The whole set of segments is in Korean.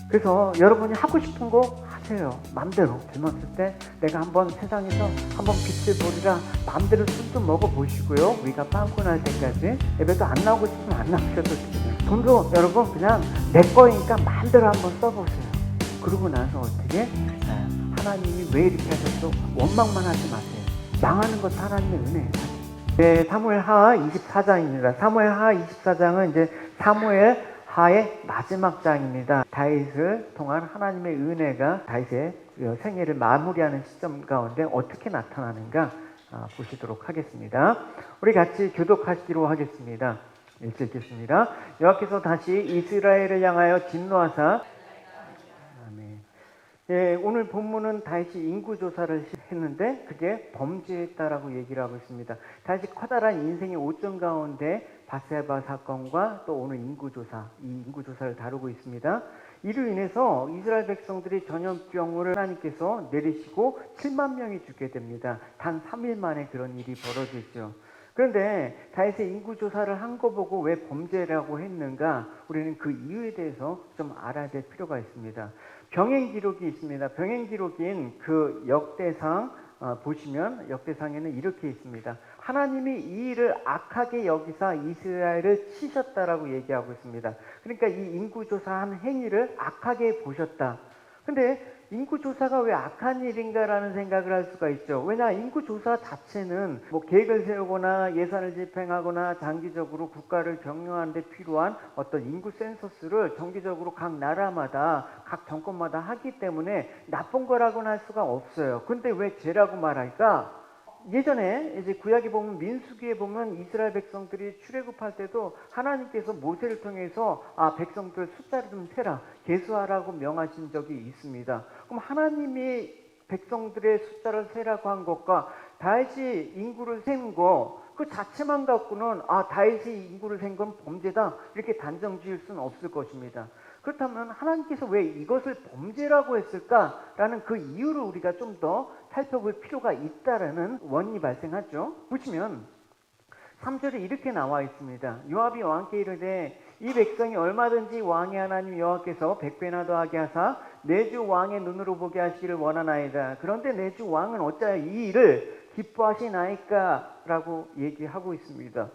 그래서 여러분이 하고 싶은 거 하세요. 마음대로. 젊었을 때 내가 한번 세상에서 한번 빛을 보리라 마음대로 술도 먹어보시고요. 우리가 빵꾸 날 때까지. 예배도 안 나오고 싶으면 안 나오셔도 됩니다. 돈도 여러분 그냥 내 거니까 마음대로 한번 써보세요. 그러고 나서 어떻게 하나님이 왜 이렇게 하셨어? 원망만 하지 마세요. 망하는 것도 하나님의 은혜예요. 네, 사무엘하 24장입니다. 사무엘하 24장은 이제 사무엘하의 마지막 장입니다. 다윗을 통한 하나님의 은혜가 다윗의 생애를 마무리하는 시점 가운데 어떻게 나타나는가 보시도록 하겠습니다. 우리 같이 교독하시기로 하겠습니다. 읽겠습니다. 여호와께서 다시 이스라엘을 향하여 진노하사 예, 오늘 본문은 다윗이 인구조사를 했는데 그게 범죄했다라고 얘기를 하고 있습니다. 다윗이 커다란 인생의 오점 가운데 바세바 사건과 또 오늘 인구조사, 이 인구조사를 다루고 있습니다. 이로 인해서 이스라엘 백성들이 전염병을 하나님께서 내리시고 7만 명이 죽게 됩니다. 단 3일 만에 그런 일이 벌어지죠. 그런데 다윗의 인구조사를 한 거 보고 왜 범죄라고 했는가? 우리는 그 이유에 대해서 좀 알아야 될 필요가 있습니다. 병행 기록이 있습니다. 병행 기록인 그 역대상 보시면 역대상에는 이렇게 있습니다. 하나님이 이 일을 악하게 여기사 이스라엘을 치셨다라고 얘기하고 있습니다. 그러니까 이 인구조사한 행위를 악하게 보셨다. 근데 인구조사가 왜 악한 일인가라는 생각을 할 수가 있죠. 왜냐, 인구조사 자체는 뭐 계획을 세우거나 예산을 집행하거나 장기적으로 국가를 경영하는 데 필요한 어떤 인구 센서스를 정기적으로 각 나라마다 각 정권마다 하기 때문에 나쁜 거라고는 할 수가 없어요. 근데 왜 죄라고 말할까? 예전에 이제 구약에 보면 민수기에 보면 이스라엘 백성들이 출애굽할 때도 하나님께서 모세를 통해서 백성들 숫자를 좀 세라, 계수하라고 명하신 적이 있습니다. 그럼 하나님이 백성들의 숫자를 세라고 한 것과 다윗이 인구를 센 거 그 자체만 갖고는 다윗이 인구를 센 건 범죄다 이렇게 단정 지을 수는 없을 것입니다. 그렇다면 하나님께서 왜 이것을 범죄라고 했을까라는 그 이유를 우리가 좀 더 살펴볼 필요가 있다라는 원인이 발생하죠. 보시면 3절에 이렇게 나와 있습니다. 요압이 왕께 이르되 이 백성이 얼마든지 왕의 하나님 여호와께서 100배나 더하게 하사 내 주 왕의 눈으로 보게 하시기를 원하나이다. 그런데 내 주 왕은 어찌하여 이 일을 기뻐하시나이까? 라고 얘기하고 있습니다.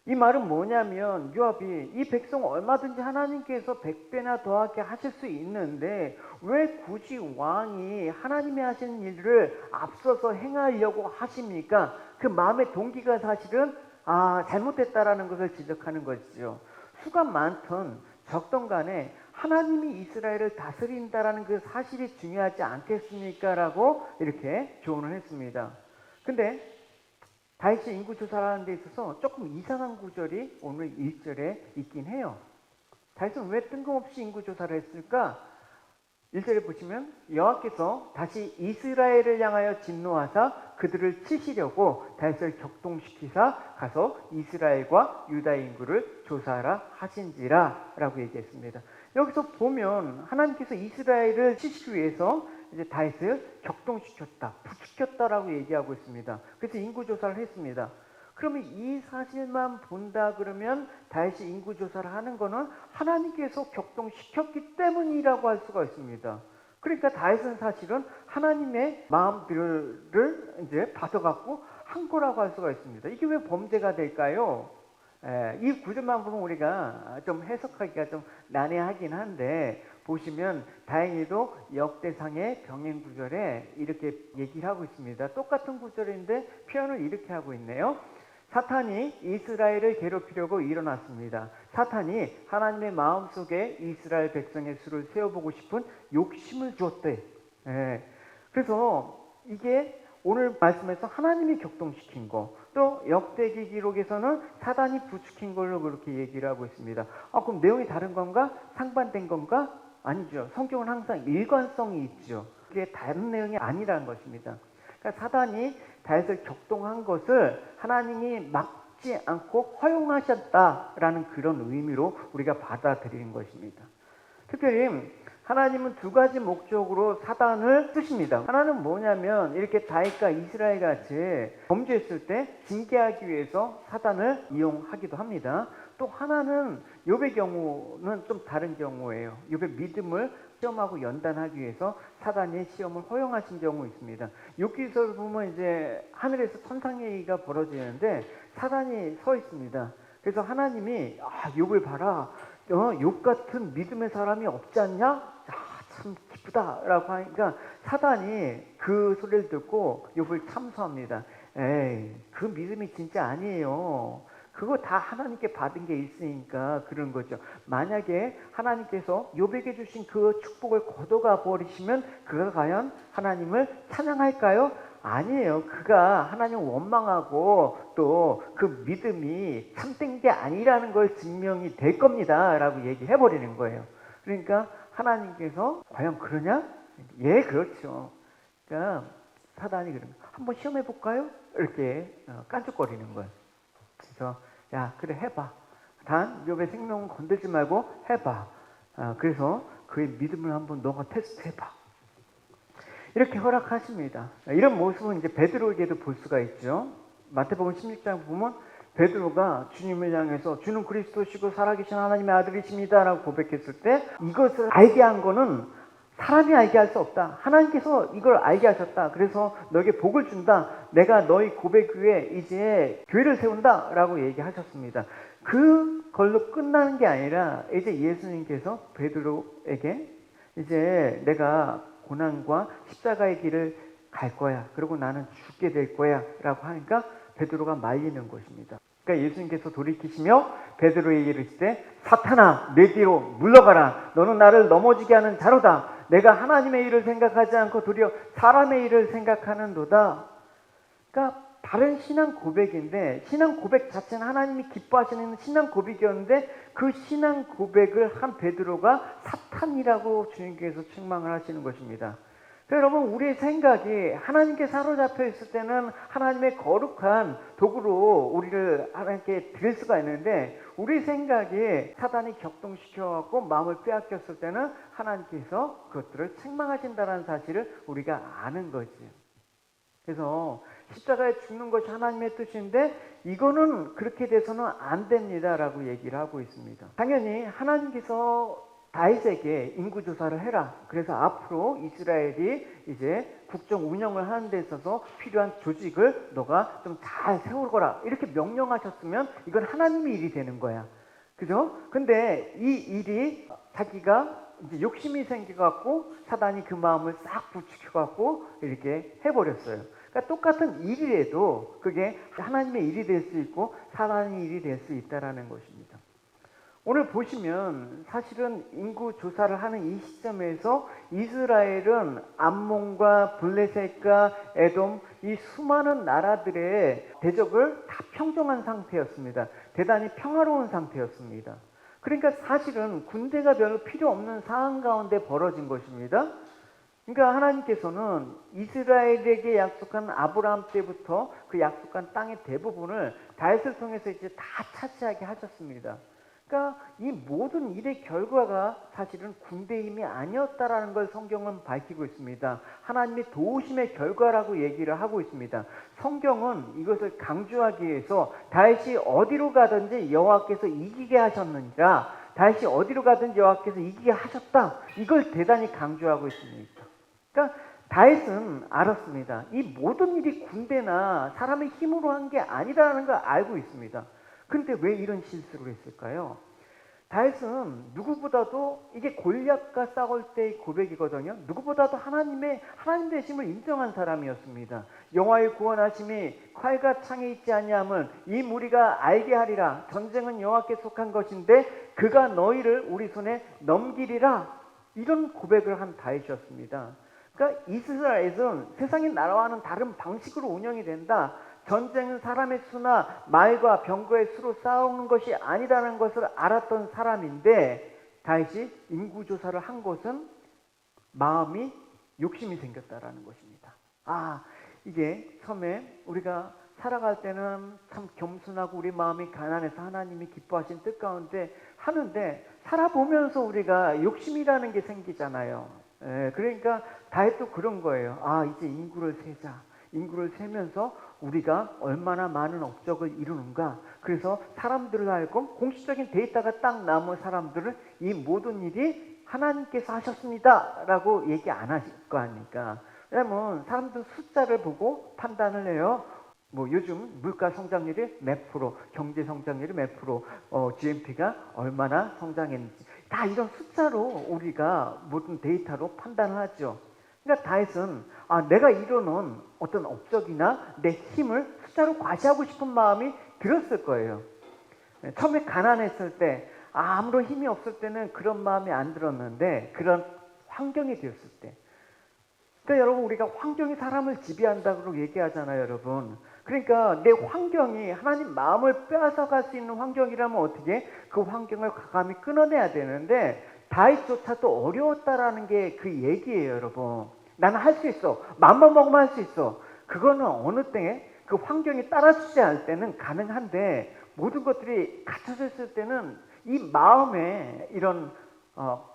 이 말은 뭐냐면 요압이 이 백성 얼마든지 하나님께서 100배나 더하게 하실 수 있는데 왜 굳이 왕이 하나님이 하시는 일을 앞서서 행하려고 하십니까? 그 마음의 동기가 사실은 잘못됐다라는 것을 지적하는 것이죠. 수가 많던 적던 간에 하나님이 이스라엘을 다스린다라는 그 사실이 중요하지 않겠습니까? 라고 이렇게 조언을 했습니다. 근데 다윗이 인구조사를 하는 데 있어서 조금 이상한 구절이 오늘 1절에 있긴 해요. 다윗은 왜 뜬금없이 인구조사를 했을까? 1절에 보시면 여호와께서 다시 이스라엘을 향하여 진노하사 그들을 치시려고 다윗을 격동시키사 가서 이스라엘과 유다의 인구를 조사하라 하신지라 라고 얘기했습니다. 여기서 보면 하나님께서 이스라엘을 치시기 위해서 이제 다윗을 격동시켰다, 부추겼다라고 얘기하고 있습니다. 그래서 인구조사를 했습니다. 그러면 이 사실만 본다 그러면 다윗이 인구조사를 하는 거는 하나님께서 격동시켰기 때문이라고 할 수가 있습니다. 그러니까 다윗은 사실은 하나님의 마음들을 이제 받아갖고 한 거라고 할 수가 있습니다. 이게 왜 범죄가 될까요? 이 구절만 보면 우리가 좀 해석하기가 좀 난해하긴 한데 보시면 다행히도 역대상의 병행 구절에 이렇게 얘기를 하고 있습니다. 똑같은 구절인데 표현을 이렇게 하고 있네요. 사탄이 이스라엘을 괴롭히려고 일어났습니다. 사탄이 하나님의 마음속에 이스라엘 백성의 수를 세워보고 싶은 욕심을 주었대. 그래서 이게 오늘 말씀에서 하나님이 격동시킨 거, 또 역대기 기록에서는 사단이 부추긴 걸로 그렇게 얘기를 하고 있습니다. 그럼 내용이 다른 건가? 상반된 건가? 아니죠. 성경은 항상 일관성이 있죠. 그게 다른 내용이 아니라는 것입니다. 그러니까 사단이 다윗을 격동한 것을 하나님이 막지 않고 허용하셨다라는 그런 의미로 우리가 받아들이는 것입니다. 특별히 하나님은 두 가지 목적으로 사단을 쓰십니다. 하나는 뭐냐면 이렇게 다윗과 이스라엘 같이 범죄했을 때 징계하기 위해서 사단을 이용하기도 합니다. 또 하나는 욥의 경우는 좀 다른 경우예요. 욥의 믿음을 시험하고 연단하기 위해서 사단이 시험을 허용하신 경우 있습니다. 욥기서를 보면 이제 하늘에서 천상회의가 벌어지는데 사단이 서 있습니다. 그래서 하나님이 욥을 봐라. 욥 같은 믿음의 사람이 없지 않냐? 참 기쁘다라고 하니까 사단이 그 소리를 듣고 욥을 참소합니다. 에이, 그 믿음이 진짜 아니에요. 그거 다 하나님께 받은 게 있으니까 그런 거죠. 만약에 하나님께서 욥에게 주신 그 축복을 거둬가 버리시면 그가 과연 하나님을 찬양할까요? 아니에요. 그가 하나님을 원망하고 또 그 믿음이 참된 게 아니라는 걸 증명이 될 겁니다 라고 얘기해 버리는 거예요. 그러니까 하나님께서 과연 그러냐? 예, 그렇죠. 그러니까 사단이 그런 거예요. 한번 시험해 볼까요? 이렇게 깐죽거리는 거예요. 그래서 야, 그래, 해봐. 단 욥의 생명은 건들지 말고 해봐. 그래서 그의 믿음을 한번 너가 테스트해봐. 이렇게 허락하십니다. 이런 모습은 이제 베드로에게도 볼 수가 있죠. 마태복음 16장 보면 베드로가 주님을 향해서 주는 그리스도시고 살아계신 하나님의 아들이십니다 라고 고백했을 때 이것을 알게 한 거는 사람이 알게 할 수 없다. 하나님께서 이걸 알게 하셨다. 그래서 너에게 복을 준다. 내가 너희 고백 위에 이제 교회를 세운다 라고 얘기하셨습니다. 그걸로 끝나는 게 아니라 이제 예수님께서 베드로에게 이제 내가 고난과 십자가의 길을 갈 거야. 그리고 나는 죽게 될 거야 라고 하니까 베드로가 말리는 것입니다. 그러니까 예수님께서 돌이키시며 베드로에게 이르시되 사탄아 내 뒤로 물러가라. 너는 나를 넘어지게 하는 자로다. 내가 하나님의 일을 생각하지 않고 도리어 사람의 일을 생각하는도다. 그러니까 다른 신앙 고백인데 신앙 고백 자체는 하나님이 기뻐하시는 신앙 고백이었는데 그 신앙 고백을 한 베드로가 사탄이라고 주님께서 책망을 하시는 것입니다. 그러니까 여러분 우리의 생각이 하나님께 사로잡혀 있을 때는 하나님의 거룩한 도구로 우리를 하나님께 드릴 수가 있는데 우리 생각이 사단이 격동시켜갖고 마음을 빼앗겼을 때는 하나님께서 그것들을 책망하신다는 사실을 우리가 아는 거지. 그래서 십자가에 죽는 것이 하나님의 뜻인데 이거는 그렇게 돼서는 안 됩니다 라고 얘기를 하고 있습니다. 당연히 하나님께서 다윗에게 인구조사를 해라. 그래서 앞으로 이스라엘이 이제 국정 운영을 하는 데 있어서 필요한 조직을 너가 좀 잘 세우거라. 이렇게 명령하셨으면 이건 하나님의 일이 되는 거야. 그죠? 근데 이 일이 자기가 이제 욕심이 생겨갖고 사단이 그 마음을 싹 부추겨갖고 이렇게 해버렸어요. 그러니까 똑같은 일이라도 그게 하나님의 일이 될 수 있고 사단의 일이 될 수 있다라는 것입니다. 오늘 보시면 사실은 인구 조사를 하는 이 시점에서 이스라엘은 암몬과 블레셋과 에돔 이 수많은 나라들의 대적을 다 평정한 상태였습니다. 대단히 평화로운 상태였습니다. 그러니까 사실은 군대가 별로 필요 없는 상황 가운데 벌어진 것입니다. 그러니까 하나님께서는 이스라엘에게 약속한 아브라함 때부터 그 약속한 땅의 대부분을 다윗을 통해서 이제 다 차지하게 하셨습니다. 그러니까 이 모든 일의 결과가 사실은 군대의 힘이 아니었다라는 걸 성경은 밝히고 있습니다. 하나님의 도우심의 결과라고 얘기를 하고 있습니다. 성경은 이것을 강조하기 위해서 다윗이 어디로 가든지 여호와께서 이기게 하셨느니라. 다윗이 어디로 가든지 여호와께서 이기게 하셨다. 이걸 대단히 강조하고 있습니다. 그러니까 다윗은 알았습니다. 이 모든 일이 군대나 사람의 힘으로 한 게 아니라는 걸 알고 있습니다. 그런데 왜 이런 실수를 했을까요? 다윗은 누구보다도 이게 골리앗과 싸울 때의 고백이거든요. 누구보다도 하나님 되심을 인정한 사람이었습니다. 여호와의 구원하심이 칼과 창에 있지 아니함을 이 무리가 알게 하리라. 전쟁은 여호와께 속한 것인데 그가 너희를 우리 손에 넘기리라. 이런 고백을 한 다윗이었습니다. 그러니까 이스라엘은 세상의 나라와는 다른 방식으로 운영이 된다. 전쟁은 사람의 수나 말과 병거의 수로 싸우는 것이 아니라는 것을 알았던 사람인데 다윗이 인구조사를 한 것은 마음이 욕심이 생겼다라는 것입니다. 이게 처음에 우리가 살아갈 때는 참 겸손하고 우리 마음이 가난해서 하나님이 기뻐하신 뜻 가운데 하는데 살아보면서 우리가 욕심이라는 게 생기잖아요. 그러니까 다윗도 그런 거예요. 이제 인구를 세자. 인구를 세면서 우리가 얼마나 많은 업적을 이루는가. 그래서 사람들을 알고 공식적인 데이터가 딱 남은 사람들은 이 모든 일이 하나님께서 하셨습니다 라고 얘기 안 하실 거 아닙니까? 왜냐면 사람들은 숫자를 보고 판단을 해요. 뭐 요즘 물가 성장률이 몇 프로, 경제 성장률이 몇 프로, GNP가 얼마나 성장했는지 다 이런 숫자로 우리가 모든 데이터로 판단을 하죠. 그러니까 다윗은 내가 이루는 어떤 업적이나 내 힘을 숫자로 과시하고 싶은 마음이 들었을 거예요. 처음에 가난했을 때 아무런 힘이 없을 때는 그런 마음이 안 들었는데 그런 환경이 되었을 때, 그러니까 여러분 우리가 환경이 사람을 지배한다고 얘기하잖아요, 여러분. 그러니까 내 환경이 하나님 마음을 빼앗아갈 수 있는 환경이라면 어떻게 그 환경을 과감히 끊어내야 되는데 다윗조차도 어려웠다라는 게 그 얘기예요, 여러분. 나는 할 수 있어. 마음만 먹으면 할 수 있어. 그거는 어느 때에 그 환경이 따라주지 않을 때는 가능한데 모든 것들이 갖춰져 있을 때는 이 마음에 이런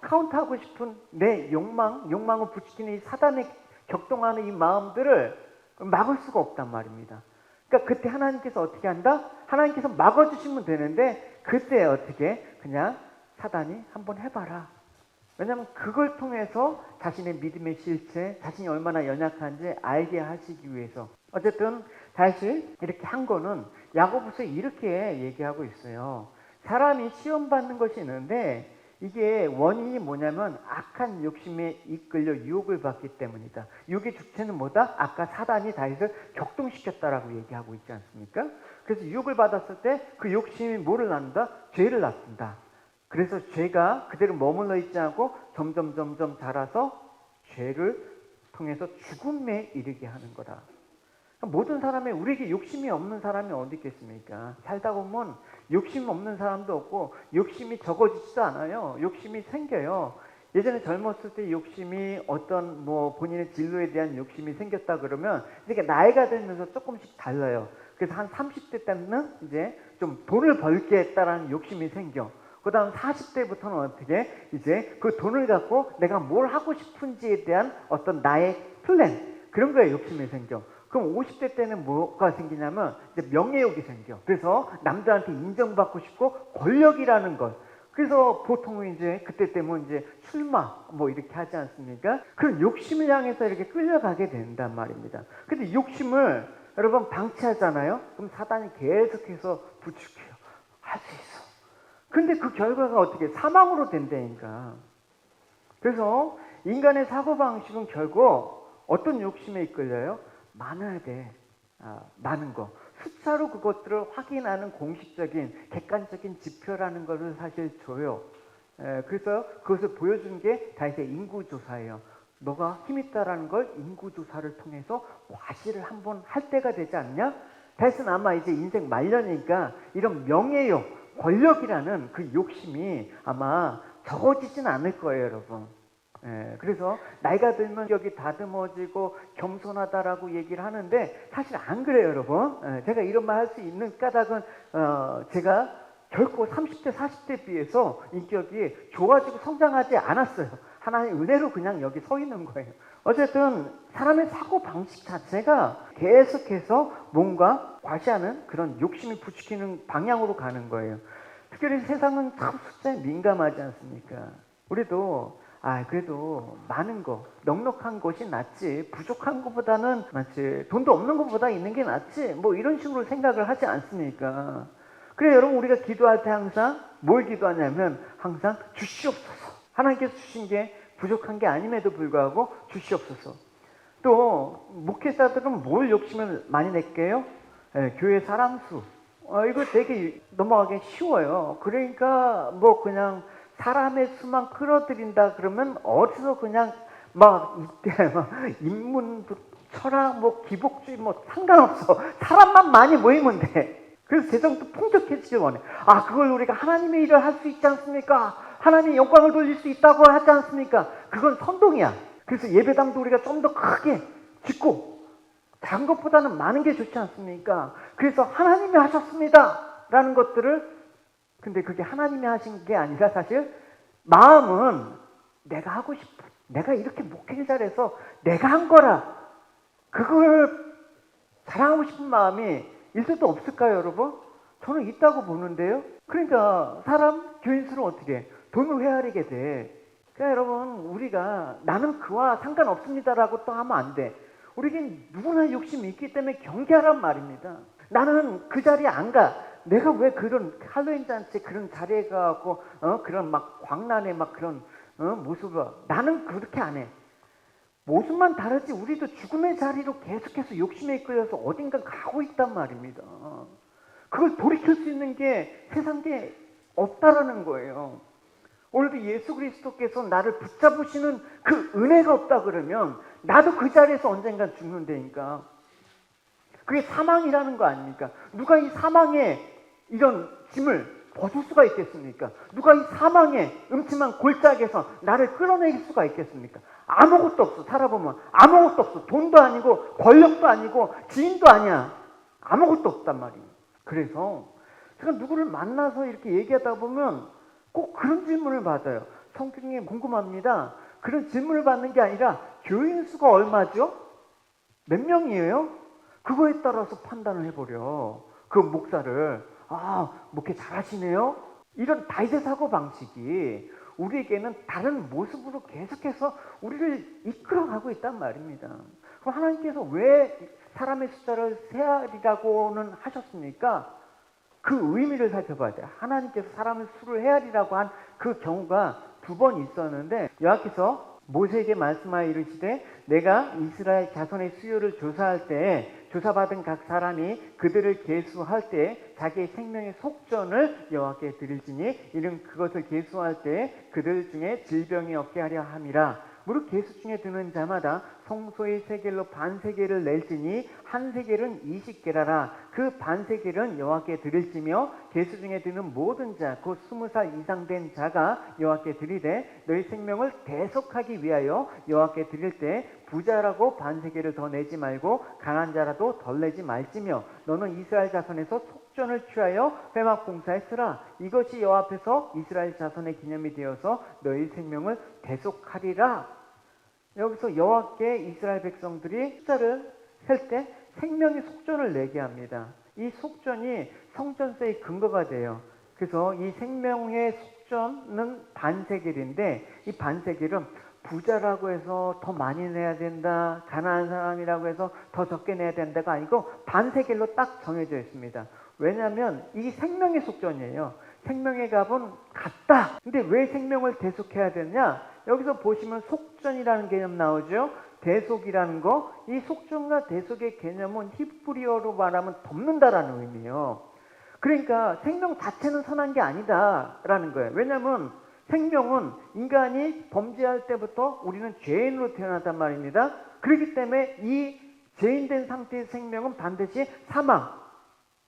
카운트하고 싶은 내 욕망을 부추기는 이 사단에 격동하는 이 마음들을 막을 수가 없단 말입니다. 그러니까 그때 하나님께서 어떻게 한다? 하나님께서 막아주시면 되는데 그때 어떻게 그냥 사단이 한번 해봐라. 왜냐하면 그걸 통해서 자신의 믿음의 실체, 자신이 얼마나 연약한지 알게 하시기 위해서. 어쨌든 다시 이렇게 한 거는 야고보서 이렇게 얘기하고 있어요. 사람이 시험받는 것이 있는데 이게 원인이 뭐냐면 악한 욕심에 이끌려 유혹을 받기 때문이다. 유혹의 주체는 뭐다? 아까 사단이 다윗을 격동시켰다라고 얘기하고 있지 않습니까? 그래서 유혹을 받았을 때 그 욕심이 뭐를 낳는다? 죄를 낳습니다. 그래서 죄가 그대로 머물러 있지 않고 점점 자라서 죄를 통해서 죽음에 이르게 하는 거다. 모든 사람이, 우리에게 욕심이 없는 사람이 어디 있겠습니까? 살다 보면 욕심 없는 사람도 없고 욕심이 적어지지도 않아요. 욕심이 생겨요. 예전에 젊었을 때 욕심이 어떤 본인의 진로에 대한 욕심이 생겼다 그러면 이렇게 나이가 들면서 조금씩 달라요. 그래서 한 30대 때는 이제 좀 돈을 벌겠다라는 욕심이 생겨. 그 다음 40대부터는 어떻게 이제 그 돈을 갖고 내가 뭘 하고 싶은지에 대한 어떤 나의 플랜, 그런 거에 욕심이 생겨. 그럼 50대 때는 뭐가 생기냐면 이제 명예욕이 생겨. 그래서 남들한테 인정받고 싶고 권력이라는 것. 그래서 보통은 이제 그때 되면 이제 출마 이렇게 하지 않습니까? 그런 욕심을 향해서 이렇게 끌려가게 된단 말입니다. 근데 욕심을 여러분 방치하잖아요. 그럼 사단이 계속해서 부추겨요. 할 수 있어. 근데 그 결과가 어떻게 사망으로 된다니까. 그래서 인간의 사고방식은 결국 어떤 욕심에 이끌려요? 많아야 돼. 많은 거. 숫자로 그것들을 확인하는 공식적인 객관적인 지표라는 것을 사실 줘요. 그래서 그것을 보여준 게 다윗의 인구조사예요. 너가 힘있다라는 걸 인구조사를 통해서 과시를 한번 할 때가 되지 않냐? 다윗은 아마 이제 인생 말년이니까 이런 명예욕, 권력이라는 그 욕심이 아마 적어지진 않을 거예요, 여러분. 그래서 나이가 들면 여기 다듬어지고 겸손하다라고 얘기를 하는데 사실 안 그래요, 여러분. 제가 이런 말 할 수 있는 까닭은 제가 결코 30대, 40대에 비해서 인격이 좋아지고 성장하지 않았어요. 하나님의 은혜로 그냥 여기 서 있는 거예요. 어쨌든 사람의 사고 방식 자체가 계속해서 뭔가 과시하는 그런 욕심이 부추기는 방향으로 가는 거예요. 특별히 세상은 참 숫자에 민감하지 않습니까? 우리도 그래도 많은 거, 넉넉한 것이 낫지, 부족한 것보다는 낫지, 돈도 없는 것보다 있는 게 낫지, 이런 식으로 생각을 하지 않습니까? 그래, 여러분, 우리가 기도할 때 항상 뭘 기도하냐면 항상 주시옵소서. 하나님께서 주신 게 부족한 게 아님에도 불구하고 주시옵소서. 또 목회자들은 뭘 욕심을 많이 낼게요? 교회 사람 수. 이거 되게 넘어가기 쉬워요. 그러니까 그냥 사람의 수만 끌어들인다 그러면 어디서 그냥 이때 인문 철학 기복주의 상관없어. 사람만 많이 모이면 돼. 그래서 세상도 풍족해지기 원해. 그걸 우리가 하나님의 일을 할 수 있지 않습니까? 하나님의 영광을 돌릴 수 있다고 하지 않습니까? 그건 선동이야. 그래서 예배당도 우리가 좀 더 크게 짓고 작은 것보다는 많은 게 좋지 않습니까? 그래서 하나님이 하셨습니다 라는 것들을, 근데 그게 하나님이 하신 게 아니라 사실 마음은 내가 하고 싶어. 내가 이렇게 목회를 잘해서 내가 한 거라. 그걸 자랑하고 싶은 마음이 일도도 없을까요, 여러분? 저는 있다고 보는데요. 그러니까 사람 교인 수는 어떻게 돈을 헤아리게 돼. 그러니까 여러분, 우리가 나는 그와 상관없습니다라고 또 하면 안 돼. 우리에겐 누구나 욕심이 있기 때문에 경계하란 말입니다. 나는 그 자리에 안 가. 내가 왜 그런 할로윈 잔치 그런 자리에 가고 그런 막 광란의 막 그런 모습을 나는 그렇게 안 해. 모습만 다르지 우리도 죽음의 자리로 계속해서 욕심에 이끌려서 어딘가 가고 있단 말입니다. 그걸 돌이킬 수 있는 게 세상에 없다라는 거예요. 오늘도 예수 그리스도께서 나를 붙잡으시는 그 은혜가 없다 그러면 나도 그 자리에서 언젠간 죽는다니까. 그게 사망이라는 거 아닙니까? 누가 이 사망의 이런 짐을 벗을 수가 있겠습니까? 누가 이 사망의 음침한 골짜기에서 나를 끌어내릴 수가 있겠습니까? 아무것도 없어. 살아보면 아무것도 없어. 돈도 아니고 권력도 아니고 지인도 아니야. 아무것도 없단 말이에요. 그래서 제가 누구를 만나서 이렇게 얘기하다 보면 꼭 그런 질문을 받아요. 성경에 궁금합니다. 그런 질문을 받는 게 아니라 교인 수가 얼마죠? 몇 명이에요? 그거에 따라서 판단을 해버려. 그 목사를. 목회 잘하시네요? 이런 다이제 사고 방식이 우리에게는 다른 모습으로 계속해서 우리를 이끌어가고 있단 말입니다. 그럼 하나님께서 왜 사람의 숫자를 세하리라고는 하셨습니까? 그 의미를 살펴봐야 돼요. 하나님께서 사람을 수를 헤아리라고 한 그 경우가 2번 있었는데 여호와께서 모세에게 말씀하여 이르시되 내가 이스라엘 자손의 수요를 조사할 때에 조사받은 각 사람이 그들을 계수할 때에 자기의 생명의 속전을 여호와께 드릴지니 이는 그것을 계수할 때에 그들 중에 질병이 없게 하려 함이라. 무릇 계수 중에 드는 자마다 성소의 세겔로 반세겔을 낼지니 한 세겔은 20게라라. 그 반세겔은 여호와께 드릴지며 계수 중에 드는 모든 자 곧 20살 이상 된 자가 여호와께 드리되 너희 생명을 대속하기 위하여 여호와께 드릴 때 부자라고 반세겔을 더 내지 말고 강한 자라도 덜 내지 말지며 너는 이스라엘 자손에서 속전을 취하여 회막 봉사에 쓰라. 이것이 여호와 앞에서 이스라엘 자손의 기념이 되어서 너희 생명을 대속하리라. 여기서 여호와께 이스라엘 백성들이 숫자를 셀 때 생명의 속전을 내게 합니다. 이 속전이 성전세의 근거가 돼요. 그래서 이 생명의 속전은 반세겔인데 이 반세겔은 부자라고 해서 더 많이 내야 된다, 가난한 사람이라고 해서 더 적게 내야 된다가 아니고 반세겔로 딱 정해져 있습니다. 왜냐하면 이 생명의 속전이에요. 생명의 값은 같다. 근데 왜 생명을 대속해야 되냐? 여기서 보시면 속전이라는 개념 나오죠. 대속이라는 거, 이 속전과 대속의 개념은 히브리어로 말하면 덮는다라는 의미예요. 그러니까 생명 자체는 선한 게 아니다라는 거예요. 왜냐하면 생명은 인간이 범죄할 때부터 우리는 죄인으로 태어났단 말입니다. 그렇기 때문에 이 죄인된 상태의 생명은 반드시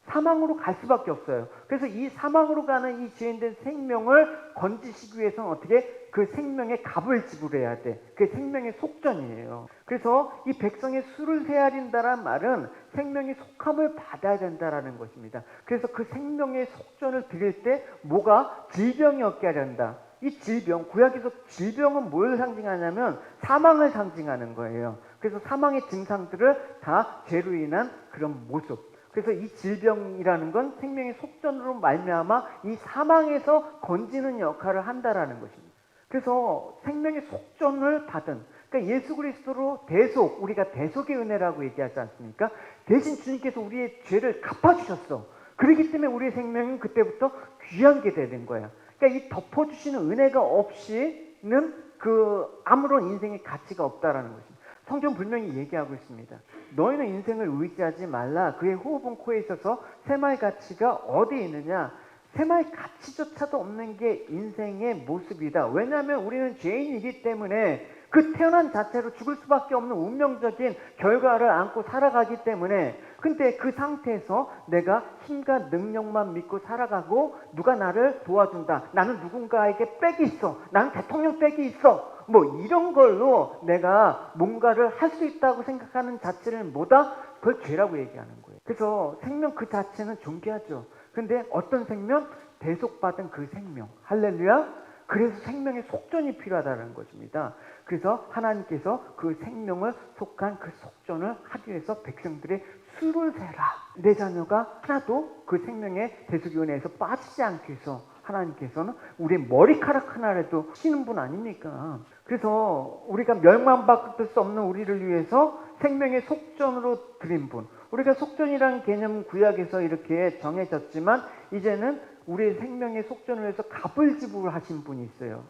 사망으로 갈 수밖에 없어요. 그래서 이 사망으로 가는 이 죄인된 생명을 건지시기 위해서는 어떻게 그 생명의 값을 지불해야 돼. 그게 생명의 속전이에요. 그래서 이 백성의 수를 헤아린다는 말은 생명의 속함을 받아야 된다라는 것입니다. 그래서 그 생명의 속전을 드릴 때 뭐가 질병이 없게 하려한다. 이 질병, 구약에서 질병은 뭘 상징하냐면 사망을 상징하는 거예요. 그래서 사망의 증상들을 다 죄로 인한 그런 모습. 그래서 이 질병이라는 건 생명의 속전으로 말미암아 이 사망에서 건지는 역할을 한다라는 것입니다. 그래서 생명의 속전을 받은, 그러니까 예수 그리스도로 대속, 우리가 대속의 은혜라고 얘기하지 않습니까? 대신 주님께서 우리의 죄를 갚아주셨어. 그렇기 때문에 우리의 생명은 그때부터 귀한 게 되는 거야. 그러니까 이 덮어주시는 은혜가 없이는 그 아무런 인생의 가치가 없다라는 것입니다. 성경 분명히 얘기하고 있습니다. 너희는 인생을 의지하지 말라. 그의 호흡은 코에 있어서 샘할 가치가 어디에 있느냐? 샘할 가치조차도 없는 게 인생의 모습이다. 왜냐하면 우리는 죄인이기 때문에 그 태어난 자체로 죽을 수밖에 없는 운명적인 결과를 안고 살아가기 때문에, 근데 그 상태에서 내가 힘과 능력만 믿고 살아가고 누가 나를 도와준다. 나는 누군가에게 빽이 있어. 나는 대통령 빽이 있어. 뭐 이런 걸로 내가 뭔가를 할 수 있다고 생각하는 자체를 뭐다? 그걸 죄라고 얘기하는 거예요. 그래서 생명 그 자체는 존귀하죠. 근데 어떤 생명? 대속받은 그 생명. 할렐루야. 그래서 생명의 속전이 필요하다는 것입니다. 그래서 하나님께서 그 생명을 속한 그 속전을 하기 위해서 백성들의 수를 세라. 내 자녀가 하나도 그 생명의 대속의 은혜에서 빠지지 않기 위해서 하나님께서는 우리의 머리카락 하나라도 치는 분 아닙니까? 그래서 우리가 멸망받을 수 없는 우리를 위해서 생명의 속전으로 드린 분. 우리가 속전이라는 개념은 구약에서 이렇게 정해졌지만 이제는 우리의 생명의 속전을 위해서 값을 지불하신 분이 있어요.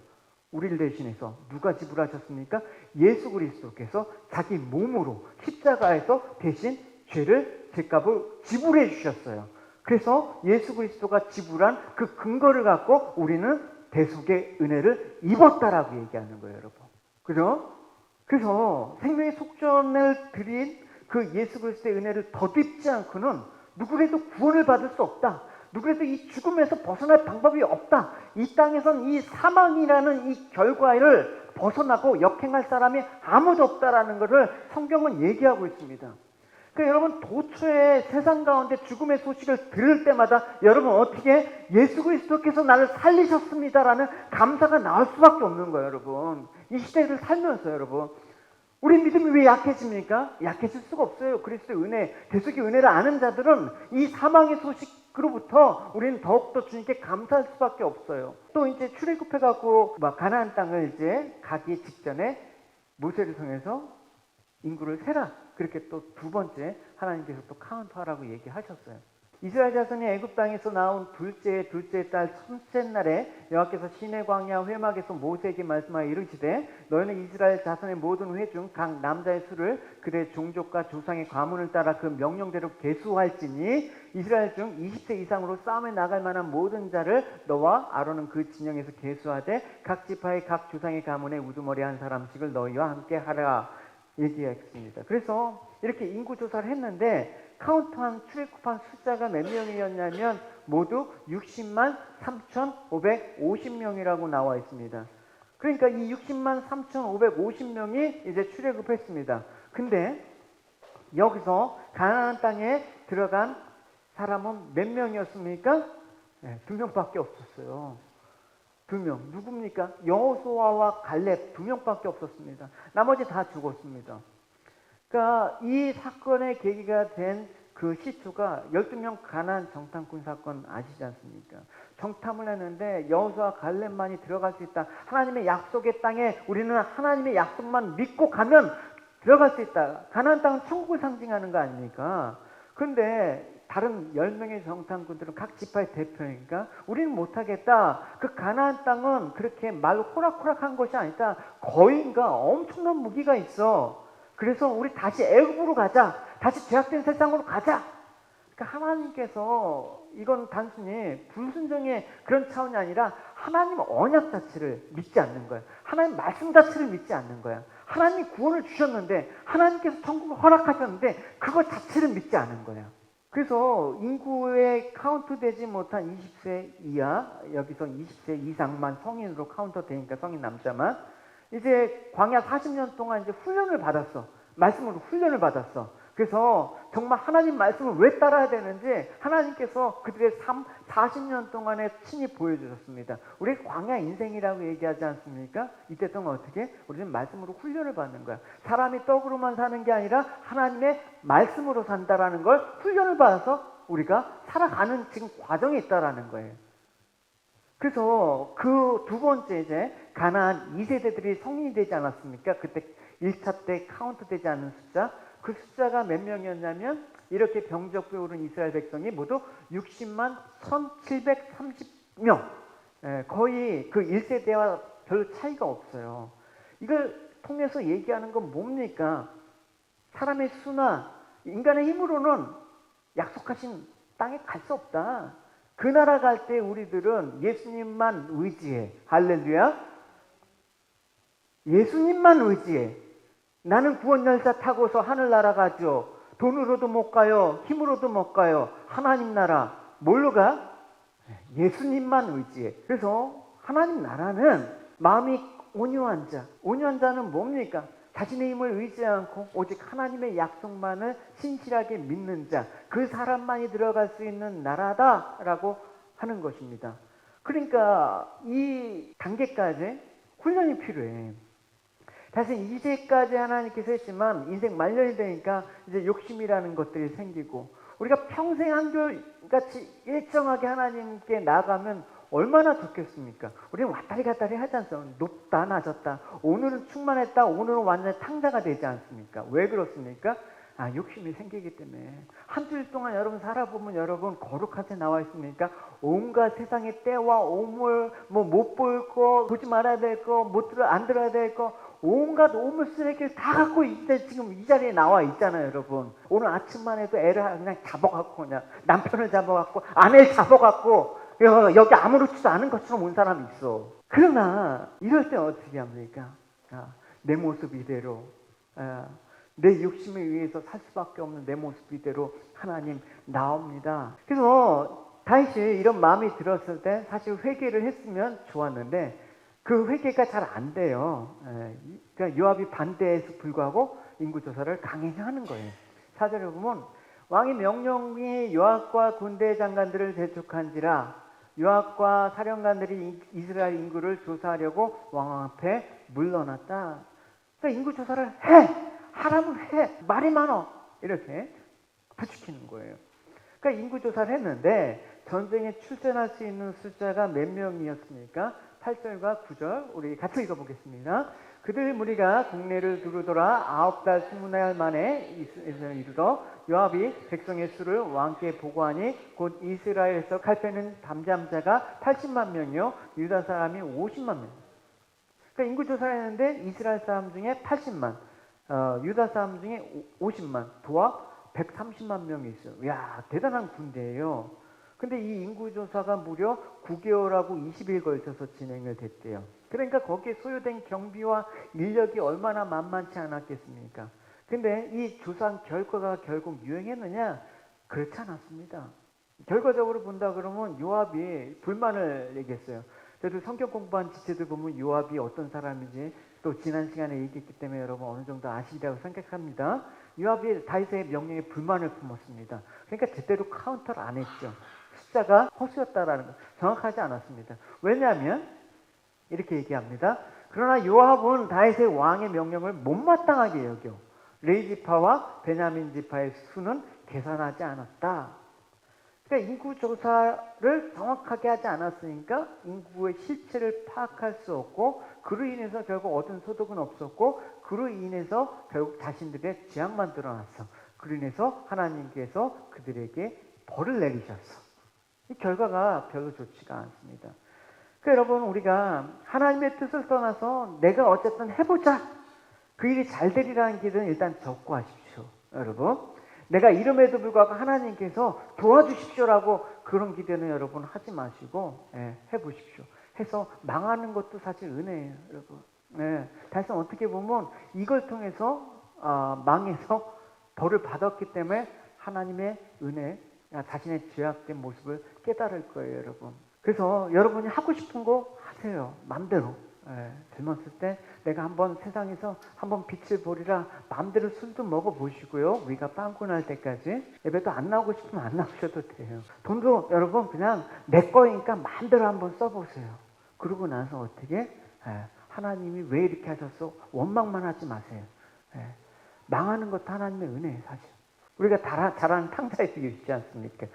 우리를 대신해서 누가 지불하셨습니까? 예수 그리스도께서 자기 몸으로 십자가에서 대신 죄값을 지불해 주셨어요. 그래서 예수 그리스도가 지불한 그 근거를 갖고 우리는 대속의 은혜를 입었다라고 얘기하는 거예요, 여러분. 그죠? 그래서 생명의 속전을 드린 그 예수 그리스도의 은혜를 덧입지 않고는 누구라도 구원을 받을 수 없다. 누구라도 이 죽음에서 벗어날 방법이 없다. 이 땅에선 이 사망이라는 이 결과를 벗어나고 역행할 사람이 아무도 없다라는 것을 성경은 얘기하고 있습니다. 그러니까 여러분 도처에 세상 가운데 죽음의 소식을 들을 때마다 여러분 어떻게 예수 그리스도께서 나를 살리셨습니다라는 감사가 나올 수밖에 없는 거예요, 여러분. 이 시대를 살면서 여러분. 우리 믿음이 왜 약해집니까? 약해질 수가 없어요. 그리스도의 은혜, 대속의 은혜를 아는 자들은 이 사망의 소식으로부터 우리는 더욱더 주님께 감사할 수밖에 없어요. 또 이제 출애굽해갖고 가나안 땅을 이제 가기 직전에 모세를 통해서 인구를 세라. 그렇게 또 두 번째 하나님께서 또 카운트하라고 얘기하셨어요. 이스라엘 자손이 애굽 땅에서 나온 둘째 달 첫째 날에 여호와께서 시내 광야 회막에서 모세에게 말씀하여 이르시되 너희는 이스라엘 자손의 모든 회 중 각 남자의 수를 그들의 종족과 조상의 가문을 따라 그 명령대로 계수할지니 이스라엘 중 20세 이상으로 싸움에 나갈 만한 모든 자를 너와 아론은 그 진영에서 계수하되 각 지파의 각 조상의 가문에 우두머리 한 사람씩을 너희와 함께 하라 얘기했습니다. 그래서 이렇게 인구조사를 했는데 카운트한 출애굽한 숫자가 몇 명이었냐면 모두 60만 3,550명이라고 나와 있습니다. 그러니까 이 60만 3,550명이 이제 출애굽했습니다. 근데 여기서 가나안 땅에 들어간 사람은 몇 명이었습니까? 네, 2명밖에 없었어요. 2명. 누굽니까? 여호수아와 갈렙 2명밖에 없었습니다. 나머지 다 죽었습니다. 그러니까 이 사건의 계기가 된 그 시초가 12명 가나안 정탐꾼 사건 아시지 않습니까? 정탐을 했는데 여호수아 갈렙만이 들어갈 수 있다. 하나님의 약속의 땅에 우리는 하나님의 약속만 믿고 가면 들어갈 수 있다. 가나안 땅은 천국을 상징하는 거 아닙니까? 그런데 다른 10명의 정탐꾼들은 각 지파의 대표니까 우리는 못하겠다. 그 가나안 땅은 그렇게 말 호락호락한 것이 아니다. 거인과 엄청난 무기가 있어. 그래서 우리 다시 애굽으로 가자. 다시 죄악된 세상으로 가자. 그러니까 하나님께서 이건 단순히 불순종의 그런 차원이 아니라 하나님 언약 자체를 믿지 않는 거야. 하나님 말씀 자체를 믿지 않는 거야. 하나님이 구원을 주셨는데 하나님께서 천국을 허락하셨는데 그거 자체를 믿지 않은 거야. 그래서 인구에 카운트되지 못한 20세 이하, 여기서 20세 이상만 성인으로 카운트되니까 성인 남자만 이제 광야 40년 동안 이제 훈련을 받았어. 말씀으로 훈련을 받았어. 그래서 정말 하나님 말씀을 왜 따라야 되는지 하나님께서 그들의 삶 40년 동안에 친히 보여주셨습니다. 우리 광야 인생이라고 얘기하지 않습니까? 이때 동안 어떻게? 우리는 말씀으로 훈련을 받는 거야. 사람이 떡으로만 사는 게 아니라 하나님의 말씀으로 산다라는 걸 훈련을 받아서 우리가 살아가는 지금 과정이 있다라는 거예요. 그래서 그 두 번째 이제 가나안 2세대들이 성인이 되지 않았습니까? 그때 1차 때 카운트 되지 않은 숫자. 그 숫자가 몇 명이었냐면 이렇게 병적부에 오른 이스라엘 백성이 모두 60만 1,730명. 거의 그 1세대와 별 차이가 없어요. 이걸 통해서 얘기하는 건 뭡니까? 사람의 수나 인간의 힘으로는 약속하신 땅에 갈 수 없다. 그 나라 갈 때 우리들은 예수님만 의지해. 할렐루야. 예수님만 의지해. 나는 구원 열차 타고서 하늘 날아가죠. 돈으로도 못 가요. 힘으로도 못 가요. 하나님 나라 뭘로 가? 예수님만 의지해. 그래서 하나님 나라는 마음이 온유한 자. 온유한 자는 뭡니까? 자신의 힘을 의지하지 않고 오직 하나님의 약속만을 신실하게 믿는 자. 그 사람만이 들어갈 수 있는 나라다라고 하는 것입니다. 그러니까 이 단계까지 훈련이 필요해. 사실 이제까지 하나님께서 했지만 인생 말년이 되니까 이제 욕심이라는 것들이 생기고 우리가 평생 한결같이 일정하게 하나님께 나가면 얼마나 좋겠습니까? 우리는 왔다리 갔다리 하지 않습니까? 높다 낮았다. 오늘은 충만했다. 오늘은 완전히 탕자가 되지 않습니까? 왜 그렇습니까? 욕심이 생기기 때문에. 한 주일 동안 여러분 살아보면 여러분 거룩한 데 나와 있습니까? 온갖 세상의 때와 오물, 못 볼 거, 보지 말아야 될 거, 안 들어야 될 거, 온갖 오물 쓰레기를 다 갖고 이때 지금 이 자리에 나와 있잖아요, 여러분. 오늘 아침만 해도 애를 그냥 잡아갖고, 그냥 남편을 잡아갖고, 아내를 잡아갖고, 여기 아무렇지도 않은 것처럼 온 사람이 있어. 그러나 이럴 때 어떻게 합니까? 내 모습 이대로, 내 욕심에 의해서 살 수밖에 없는 내 모습 이대로 하나님 나옵니다. 그래서 다윗이 이런 마음이 들었을 때 사실 회개를 했으면 좋았는데 그 회개가 잘 안 돼요. 그러니까 요압이 반대에서 불구하고 인구조사를 강행히 하는 거예요. 4절에 보면 왕의 명령이 요압과 군대 장관들을 재촉한지라 요압과 사령관들이 이스라엘 인구를 조사하려고 왕 앞에 물러났다. 그러니까 인구조사를 해! 하라면 해! 말이 많어! 이렇게 부추기는 거예요. 그러니까 인구조사를 했는데 전쟁에 출전할 수 있는 숫자가 몇 명이었습니까? 8절과 9절 우리 같이 읽어보겠습니다. 그들 무리가 국내를 두루돌아 9달 20날 만에 이르러 요압이 백성의 수를 왕께 보고하니 곧 이스라엘에서 칼패는 담잠자가 80만 명이요 유다 사람이 50만 명. 그러니까 인구조사를 했는데 이스라엘 사람 중에 80만, 유다 사람 중에 50만, 도합 130만 명이 있어요. 이야, 대단한 군대예요. 근데 이 인구조사가 무려 9개월하고 20일 걸쳐서 진행을 됐대요. 그러니까 거기에 소요된 경비와 인력이 얼마나 만만치 않았겠습니까? 근데 이 조사 결과가 결국 유행했느냐? 그렇지 않았습니다. 결과적으로 본다 그러면 요압이 불만을 얘기했어요. 저도 성경 공부한 지체들 보면 요압이 어떤 사람인지 또 지난 시간에 얘기했기 때문에 여러분 어느 정도 아시리라고 생각합니다. 요압이 다윗의 명령에 불만을 품었습니다. 그러니까 제대로 카운터를 안 했죠. 숫자가 허수였다라는 거 정확하지 않았습니다. 왜냐하면 이렇게 얘기합니다. 그러나 요압은 다윗의 왕의 명령을 못마땅하게 여겨 레이지파와 베냐민 지파의 수는 계산하지 않았다. 그러니까 인구 조사를 정확하게 하지 않았으니까 인구의 실체를 파악할 수 없고 그로 인해서 결국 얻은 소득은 없었고 그로 인해서 결국 자신들의 죄악만 드러났어. 그로 인해서 하나님께서 그들에게 벌을 내리셨어. 이 결과가 별로 좋지가 않습니다. 그러니까 여러분 우리가 하나님의 뜻을 떠나서 내가 어쨌든 해보자. 그 일이 잘 되리라는 길은 일단 접고 하십시오. 여러분. 내가 이름에도 불구하고 하나님께서 도와주십시오라고 그런 기대는 여러분 하지 마시고 해보십시오. 해서 망하는 것도 사실 은혜예요. 여러분. 다시 어떻게 보면 이걸 통해서 망해서 벌을 받았기 때문에 하나님의 은혜 자신의 죄악된 모습을 깨달을 거예요, 여러분. 그래서 여러분이 하고 싶은 거 하세요. 마음대로. 젊었을 때 내가 한번 세상에서 한번 빛을 보리라 마음대로 술도 먹어보시고요. 우리가 빵꾸 날 때까지 예배도 안 나오고 싶으면 안 나오셔도 돼요. 돈도 여러분 그냥 내 거니까 마음대로 한번 써보세요. 그러고 나서 어떻게 하나님이 왜 이렇게 하셨어? 원망만 하지 마세요. 망하는 것도 하나님의 은혜예요, 사실. 우리가 잘하는 탕자의 비유 있지 않습니까?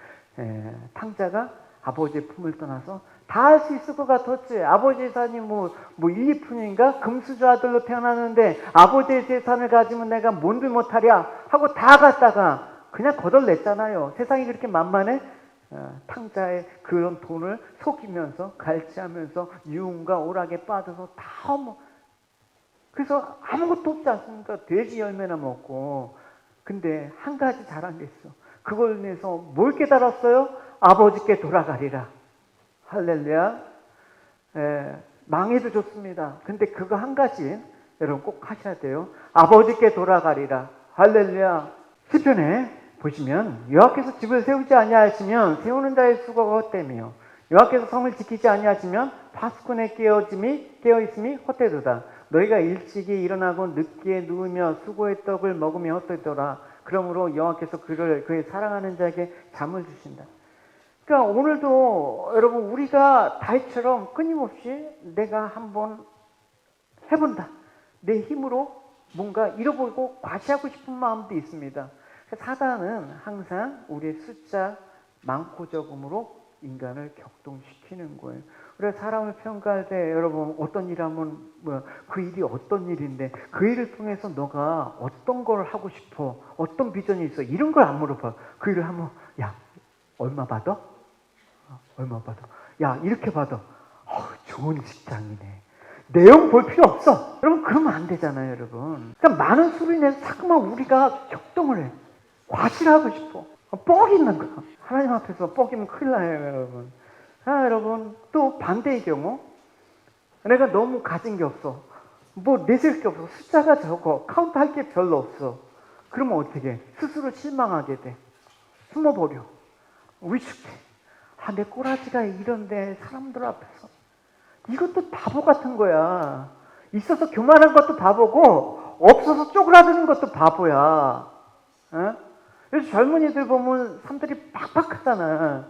탕자가 아버지의 품을 떠나서 다 할 수 있을 것 같았지. 아버지 재산이 1, 2푼인가? 금수저 아들로 태어났는데 아버지의 재산을 가지면 내가 뭔들 못하랴 하고 다 갖다가 그냥 거덜냈잖아요. 세상이 그렇게 만만해? 탕자의 그런 돈을 속이면서 갈취하면서 유흥과 오락에 빠져서 다 그래서 아무것도 없지 않습니까? 돼지 열매나 먹고. 근데 한 가지 잘한 게 있어. 그걸 인해서 뭘 깨달았어요? 아버지께 돌아가리라. 할렐루야. 망해도 좋습니다. 근데 그거 한 가지 여러분 꼭 하셔야 돼요. 아버지께 돌아가리라. 할렐루야. 시편에 보시면 여호와께서 집을 세우지 아니하시면 세우는 자의 수고가 헛되며 여호와께서 성을 지키지 아니하시면 파수꾼의 깨어있음이 헛되도다. 너희가 일찍이 일어나고 늦게 누우며 수고의 떡을 먹으며 헛되더라. 그러므로 여호와께서 그의 사랑하는 자에게 잠을 주신다. 그러니까 오늘도 여러분 우리가 다윗처럼 끊임없이 내가 한번 해본다. 내 힘으로 뭔가 잃어버리고 과시하고 싶은 마음도 있습니다. 사단은 항상 우리의 숫자 많고 적음으로 인간을 격동시키는 거예요. 우리가 사람을 평가할 때 여러분 어떤 일 하면 그 일이 어떤 일인데 그 일을 통해서 너가 어떤 걸 하고 싶어, 어떤 비전이 있어, 이런 걸 안 물어봐. 그 일을 하면 야 얼마 받아? 얼마 받아? 야 이렇게 받아. 좋은 직장이네. 내용 볼 필요 없어. 여러분 그러면 안 되잖아요, 여러분. 그러니까 많은 수를 내서 자꾸만 우리가 격동을 해. 과실하고 싶어. 뻑 있는 거야. 하나님 앞에서 뻑이면 큰일 나요, 여러분. 여러분 또 반대의 경우 내가 너무 가진 게 없어. 뭐 내실 게 없어. 숫자가 적어. 카운트할 게 별로 없어. 그러면 어떻게 해? 스스로 실망하게 돼. 숨어버려. 위축해. 내 꼬라지가 이런데 사람들 앞에서. 이것도 바보 같은 거야. 있어서 교만한 것도 바보고 없어서 쪼그라드는 것도 바보야. 그래서 젊은이들 보면 사람들이 빡빡하잖아.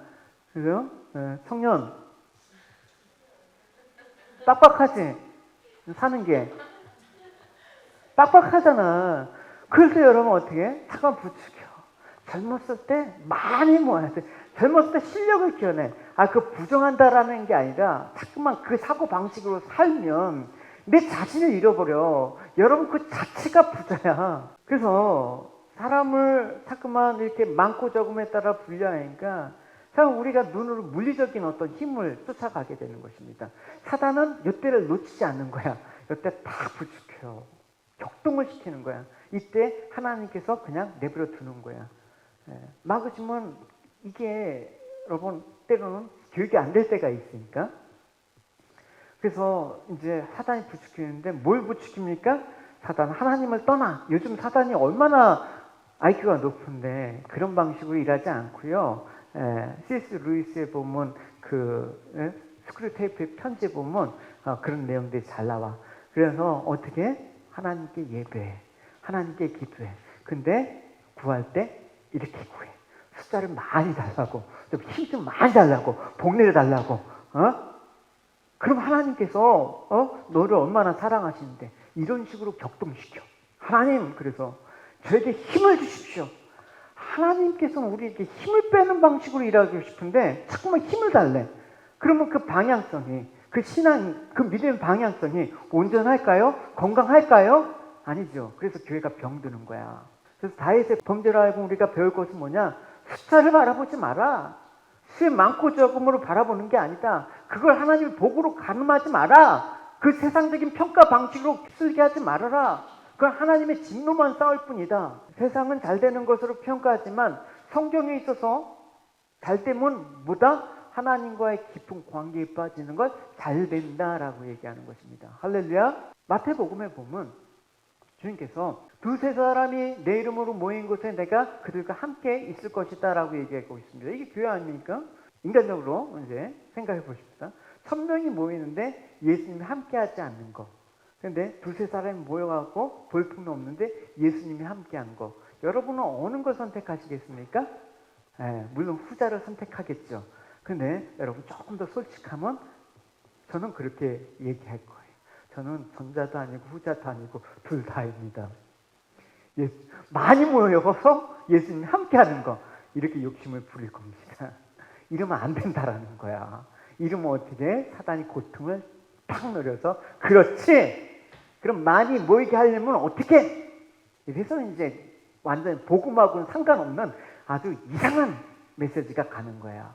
그죠? 청년 빡빡하지? 사는 게 빡빡하잖아. 그래서 여러분 어떻게 해? 잠깐 부추겨. 젊었을 때 많이 모아야 돼. 젊었을 때 실력을 키워내. 그 부정한다라는 게 아니라 자꾸만 그 사고 방식으로 살면 내 자신을 잃어버려. 여러분 그 자체가 부자야. 그래서 사람을 자꾸만 이렇게 많고 적음에 따라 분류하니까 참 우리가 눈으로 물리적인 어떤 힘을 쫓아가게 되는 것입니다. 사단은 이때를 놓치지 않는 거야. 이때 다 부추겨. 격동을 시키는 거야. 이때 하나님께서 그냥 내버려 두는 거야. 막으시면 이게 여러분 때로는 교육이 안 될 때가 있으니까. 그래서 이제 사단이 부추기는데 뭘 부추깁니까? 사단 하나님을 떠나. 요즘 사단이 얼마나 IQ가 높은데 그런 방식으로 일하지 않고요. C.S. 루이스에 보면 스크류테이프의 편지에 보면 그런 내용들이 잘 나와. 그래서 어떻게 하나님께 예배해, 하나님께 기도해. 근데 구할 때 이렇게 구해. 숫자를 많이 달라고, 좀 힘 좀 많이 달라고, 복내려 달라고. 그럼 하나님께서 너를 얼마나 사랑하시는데 이런 식으로 격동시켜. 하나님 그래서 저에게 힘을 주십시오. 하나님께서는 우리에게 힘을 빼는 방식으로 일하고 싶은데 자꾸만 힘을 달래. 그러면 그 방향성이, 그 신앙, 그 믿음의 방향성이 온전할까요? 건강할까요? 아니죠. 그래서 교회가 병드는 거야. 그래서 다윗의 범죄를 알고 우리가 배울 것은 뭐냐? 숫자를 바라보지 마라. 수의 많고 적음으로 바라보는 게 아니다. 그걸 하나님의 복으로 가늠하지 마라. 그 세상적인 평가 방식으로 쓰게 하지 말아라. 그건 하나님의 진노만 쌓을 뿐이다. 세상은 잘 되는 것으로 평가하지만 성경에 있어서 잘 되면 뭐다? 하나님과의 깊은 관계에 빠지는 것 잘 된다라고 얘기하는 것입니다. 할렐루야. 마태복음에 보면 주님께서 두세 사람이 내 이름으로 모인 곳에 내가 그들과 함께 있을 것이다 라고 얘기하고 있습니다. 이게 교회 아닙니까? 인간적으로 이제 생각해 보십시다. 1000명이 모이는데 예수님이 함께 하지 않는 거. 근데 두세 사람이 모여갖고 볼품이 없는데 예수님이 함께 한 거. 여러분은 어느 걸 선택하시겠습니까? 물론 후자를 선택하겠죠. 근데 여러분 조금 더 솔직하면 저는 그렇게 얘기할 거예요. 저는 전자도 아니고 후자도 아니고 둘 다입니다. 많이 모여서 예수님이 함께하는 거, 이렇게 욕심을 부릴 겁니다. 이러면 안 된다라는 거야. 이러면 어떻게? 사단이 고통을 탁 노려서 그렇지. 그럼 많이 모이게 하려면 어떻게? 이래서 이제 완전 복음하고는 상관없는 아주 이상한 메시지가 가는 거야.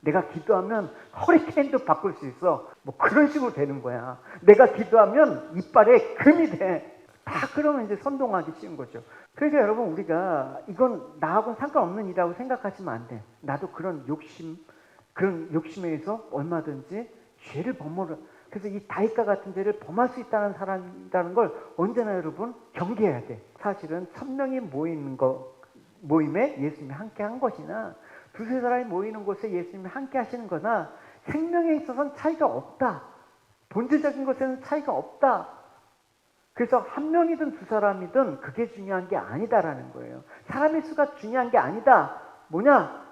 내가 기도하면 허리케인도 바꿀 수 있어. 뭐 그런 식으로 되는 거야. 내가 기도하면 이빨에 금이 돼. 다 그러면 이제 선동하기 쉬운 거죠. 그러니까 여러분 우리가 이건 나하고는 상관없는 일이라고 생각하시면 안 돼. 나도 그런 욕심에 의해서 얼마든지 죄를 범하려. 그래서 이 다윗과 같은 죄를 범할 수 있다는 사람이라는 걸 언제나 여러분 경계해야 돼. 사실은 1000명이 모임에 예수님이 함께 한 것이나 두세 사람이 모이는 곳에 예수님이 함께 하시는 거나 생명에 있어서는 차이가 없다. 본질적인 것에는 차이가 없다. 그래서 한 명이든 두 사람이든 그게 중요한 게 아니다라는 거예요. 사람의 수가 중요한 게 아니다. 뭐냐?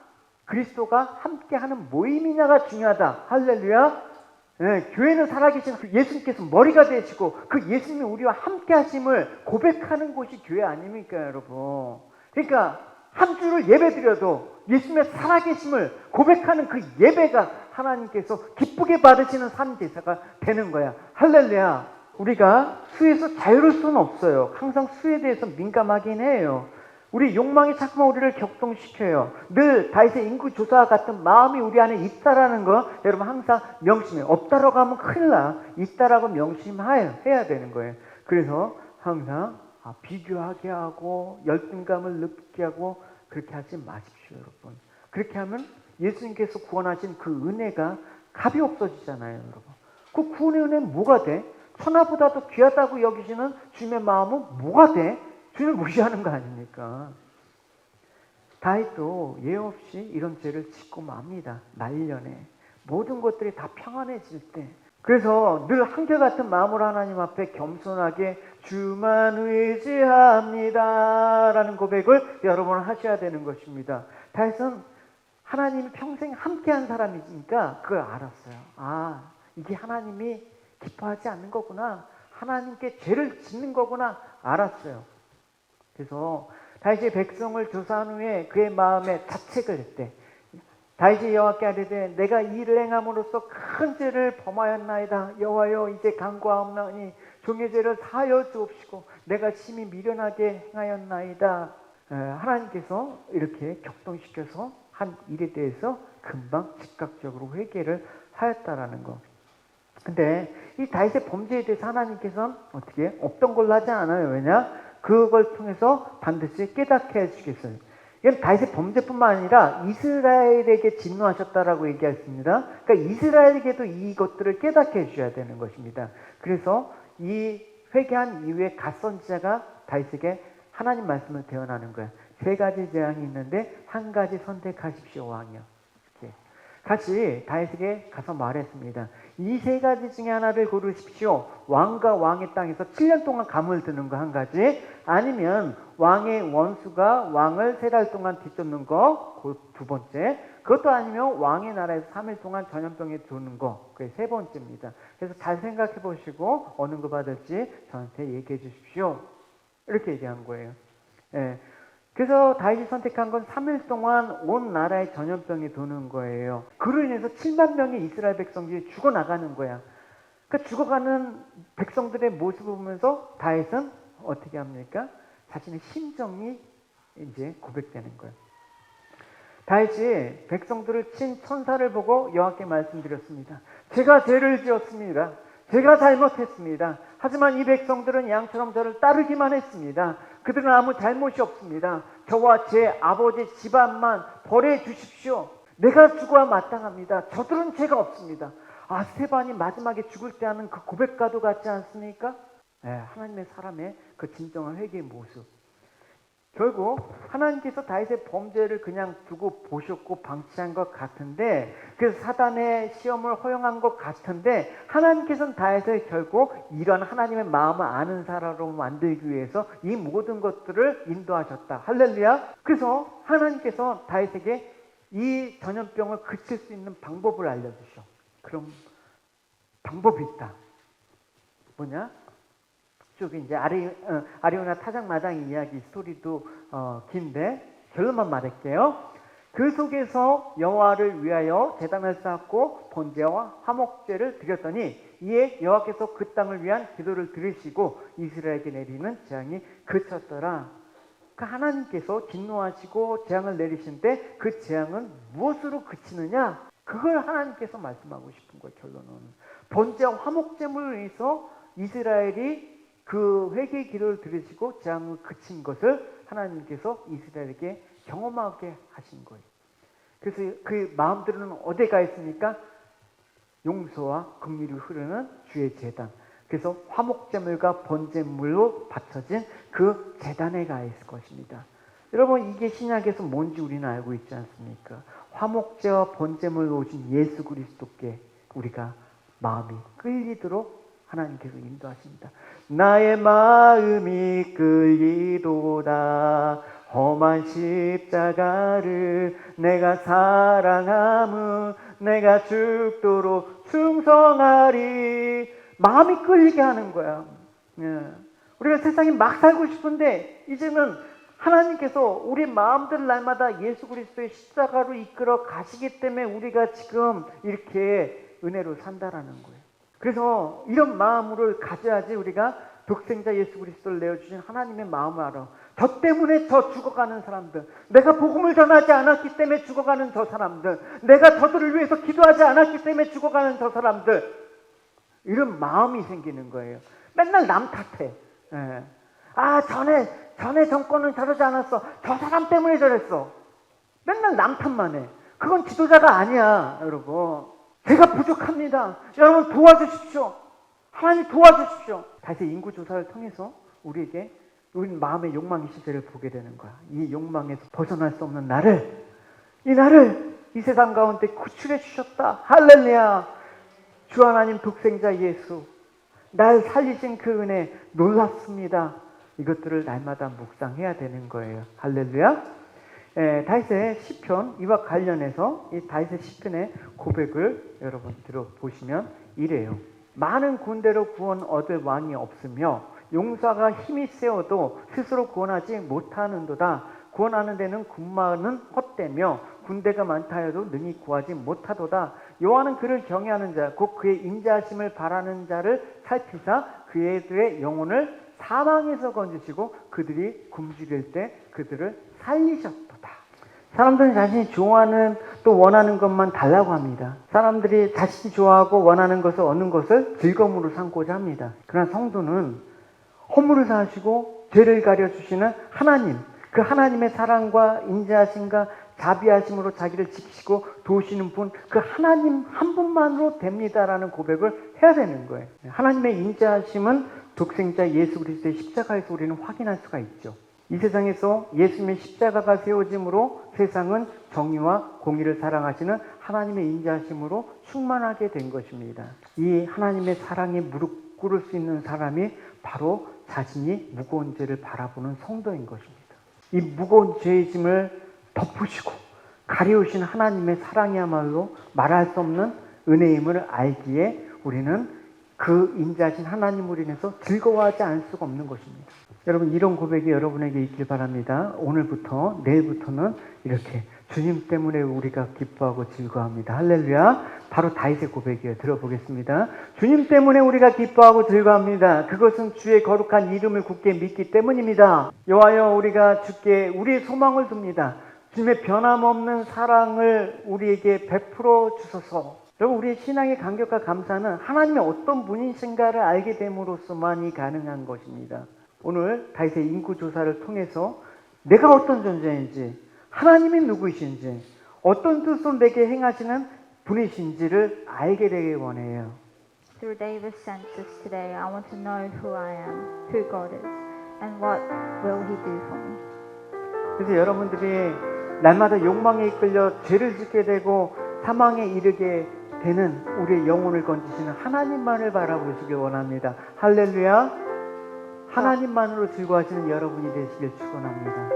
그리스도가 함께하는 모임이냐가 중요하다. 할렐루야. 교회는 살아계신 예수님께서 머리가 되시고 그 예수님이 우리와 함께 하심을 고백하는 곳이 교회 아닙니까, 여러분? 그러니까 한 주를 예배드려도 예수님의 살아계심을 고백하는 그 예배가 하나님께서 기쁘게 받으시는 산 제사가 되는 거야. 할렐루야. 우리가 수에서 자유로울 수는 없어요. 항상 수에 대해서 민감하긴 해요. 우리 욕망이 자꾸만 우리를 격동시켜요. 늘 다윗의 인구조사와 같은 마음이 우리 안에 있다라는 거 여러분 항상 명심해요. 없다라고 하면 큰일 나. 있다라고 명심해야 되는 거예요. 그래서 항상 비교하게 하고 열등감을 느끼게 하고 그렇게 하지 마십시오, 여러분. 그렇게 하면 예수님께서 구원하신 그 은혜가 값이 없어지잖아요, 여러분. 그 구원의 은혜는 뭐가 돼? 천하보다도 귀하다고 여기시는 주님의 마음은 뭐가 돼? 주님을 무시하는 거 아닙니까? 다윗도 예 없이 이런 죄를 짓고 맙니다. 말년에. 모든 것들이 다 평안해질 때. 그래서 늘 한결같은 마음으로 하나님 앞에 겸손하게 주만 의지합니다 라는 고백을 여러분 하셔야 되는 것입니다. 다윗은 하나님이 평생 함께한 사람이니까 그걸 알았어요. 이게 하나님이 기뻐하지 않는 거구나. 하나님께 죄를 짓는 거구나 알았어요. 그래서 다윗이 백성을 조사한 후에 그의 마음에 자책을 했대. 다윗이 여호와께 아뢰되 내가 이를 행함으로써 큰 죄를 범하였나이다. 여호와여 이제 간구하옵나니 종의 죄를 사하여 주옵시고 내가 심히 미련하게 행하였나이다. 하나님께서 이렇게 격동시켜서 한 일에 대해서 금방 즉각적으로 회개를 하였다라는 거. 근데 이 다윗의 범죄에 대해서 하나님께서는 어떻게 없던 걸로 하지 않아요. 왜냐? 그걸 통해서 반드시 깨닫게 해주겠어요. 이건 다윗의 범죄뿐만 아니라 이스라엘에게 진노하셨다라고 얘기했습니다. 그러니까 이스라엘에게도 이것들을 깨닫게 해주셔야 되는 것입니다. 그래서 이 회개한 이후에 갓 선지자가 다윗에게 하나님 말씀을 대언하는 거예요. 세 가지 재앙이 있는데 한 가지 선택하십시오, 왕이요. 이렇게 같이 다윗에게 가서 말했습니다. 이 세 가지 중에 하나를 고르십시오. 왕과 왕의 땅에서 7년 동안 감을 드는 거 한 가지, 아니면 왕의 원수가 왕을 3달 동안 뒤쫓는 거, 그 두 번째, 그것도 아니면 왕의 나라에서 3일 동안 전염병에 두는 거, 그게 세 번째입니다. 그래서 잘 생각해 보시고 어느 거 받을지 저한테 얘기해 주십시오. 이렇게 얘기한 거예요. 예. 그래서 다윗이 선택한 건 3일 동안 온 나라에 전염병이 도는 거예요. 그로 인해서 7만 명의 이스라엘 백성들이 죽어나가는 거야. 그러니까 죽어가는 백성들의 모습을 보면서 다윗은 어떻게 합니까? 자신의 심정이 이제 고백되는 거예요. 다윗이 백성들을 친 천사를 보고 여호와께 말씀드렸습니다. 제가 죄를 지었습니다. 제가 잘못했습니다. 하지만 이 백성들은 양처럼 저를 따르기만 했습니다. 그들은 아무 잘못이 없습니다. 저와 제 아버지 집안만 벌해 주십시오. 내가 죽어야 마땅합니다. 저들은 죄가 없습니다. 스테반이 마지막에 죽을 때 하는 그 고백과도 같지 않습니까? 하나님의 사람의 그 진정한 회개의 모습. 결국 하나님께서 다윗의 범죄를 그냥 두고 보셨고 방치한 것 같은데, 그래서 사단의 시험을 허용한 것 같은데, 하나님께서는 다윗을 결국 이런 하나님의 마음을 아는 사람으로 만들기 위해서 이 모든 것들을 인도하셨다. 할렐루야. 그래서 하나님께서 다윗에게 이 전염병을 그칠 수 있는 방법을 알려주셔. 그럼 방법이 있다. 뭐냐? 쭉 이제 아리오나 타작마당 이야기 스토리도 긴데 결론만 말할게요. 그 속에서 여호와를 위하여 제단을 쌓고 번제와 화목제를 드렸더니 이에 여호와께서 그 땅을 위한 기도를 들으시고 이스라엘에게 내리는 재앙이 그쳤더라. 그 하나님께서 진노하시고 재앙을 내리시는데 그 재앙은 무엇으로 그치느냐? 그걸 하나님께서 말씀하고 싶은 거예요. 결론은 번제와 화목제물로 인해서 이스라엘이 그 회개의 기도를 들으시고 재앙을 그친 것을 하나님께서 이스라엘에게 경험하게 하신 거예요. 그래서 그 마음들은 어디에 가 있습니까? 용서와 긍휼이 흐르는 주의 제단. 그래서 화목제물과 번제물로 바쳐진 그 제단에 가 있을 것입니다. 여러분, 이게 신약에서 뭔지 우리는 알고 있지 않습니까? 화목제와 번제물로 오신 예수 그리스도께 우리가 마음이 끌리도록 하나님께서 인도하십니다. 나의 마음이 끌리도다. 험한 십자가를 내가 사랑함은 내가 죽도록 충성하리. 마음이 끌리게 하는 거야. 우리가 세상에 막 살고 싶은데 이제는 하나님께서 우리 마음들 날마다 예수 그리스도의 십자가로 이끌어 가시기 때문에 우리가 지금 이렇게 은혜로 산다라는 거예요. 그래서 이런 마음을 가져야지 우리가 독생자 예수 그리스도를 내어주신 하나님의 마음을 알아. 저 때문에 저 죽어가는 사람들, 내가 복음을 전하지 않았기 때문에 죽어가는 저 사람들, 내가 저들을 위해서 기도하지 않았기 때문에 죽어가는 저 사람들, 이런 마음이 생기는 거예요. 맨날 남 탓해. 예. 아, 전에 정권은 저러지 않았어. 저 사람 때문에 저랬어. 맨날 남 탓만 해. 그건 지도자가 아니야, 여러분. 제가 부족합니다. 여러분 도와주십시오. 하나님 도와주십시오. 다시 인구조사를 통해서 우리에게 우리 마음의 욕망의 시대를 보게 되는 거야. 이 욕망에서 벗어날 수 없는 나를 이 세상 가운데 구출해 주셨다. 할렐루야. 주 하나님 독생자 예수, 날 살리신 그 은혜 놀랍습니다. 이것들을 날마다 묵상해야 되는 거예요. 할렐루야. 다윗의 시편, 이와 관련해서 이 다윗의 시편의 고백을 여러분 들어보시면 이래요. 많은 군대로 구원 얻을 왕이 없으며 용사가 힘이 세어도 스스로 구원하지 못하는도다. 구원하는 데는 군마는 헛되며 군대가 많다 해도 능히 구하지 못하도다. 여호와는 그를 경외하는 자, 곧 그의 인자하심을 바라는 자를 살피사 그들의 영혼을 사망에서 건지시고 그들이 굶주릴 때 그들을 살리셨도다. 사람들은 자신이 좋아하는 또 원하는 것만 달라고 합니다. 사람들이 자신이 좋아하고 원하는 것을 얻는 것을 즐거움으로 삼고자 합니다. 그러나 성도는 허물을 사하시고 죄를 가려주시는 하나님, 그 하나님의 사랑과 인자하심과 자비하심으로 자기를 지키시고 도우시는 분, 그 하나님 한 분만으로 됩니다라는 고백을 해야 되는 거예요. 하나님의 인자하심은 독생자 예수 그리스도의 십자가에서 우리는 확인할 수가 있죠. 이 세상에서 예수님의 십자가가 세워짐으로 세상은 정의와 공의를 사랑하시는 하나님의 인자하심으로 충만하게 된 것입니다. 이 하나님의 사랑에 무릎 꿇을 수 있는 사람이 바로 자신이 무거운 죄를 바라보는 성도인 것입니다. 이 무거운 죄의 짐을 덮으시고 가리우신 하나님의 사랑이야말로 말할 수 없는 은혜임을 알기에 우리는 그 인자하신 하나님으로 인해서 즐거워하지 않을 수가 없는 것입니다. 여러분, 이런 고백이 여러분에게 있길 바랍니다. 오늘부터 내일부터는 이렇게 주님 때문에 우리가 기뻐하고 즐거워합니다. 할렐루야. 바로 다윗의 고백이에요. 들어보겠습니다. 주님 때문에 우리가 기뻐하고 즐거워합니다. 그것은 주의 거룩한 이름을 굳게 믿기 때문입니다. 여호와여, 우리가 주께 우리의 소망을 둡니다. 주님의 변함없는 사랑을 우리에게 베풀어 주소서. 여러분, 우리의 신앙의 감격과 감사는 하나님의 어떤 분이신가를 알게 됨으로써만이 가능한 것입니다. 오늘 다윗의 인구조사를 통해서 내가 어떤 존재인지, 하나님이 누구이신지, 어떤 뜻으로 내게 행하시는 분이신지를 알게 되길 원해요. Through David's census today, I want to know who I am, who God is, and what will He do for me. 그래서 여러분들이 날마다 욕망에 이끌려 죄를 짓게 되고 사망에 이르게 되는 우리의 영혼을 건지시는 하나님만을 바라보시길 원합니다. 할렐루야. 하나님만으로 즐거워하시는 여러분이 되시길 축원합니다.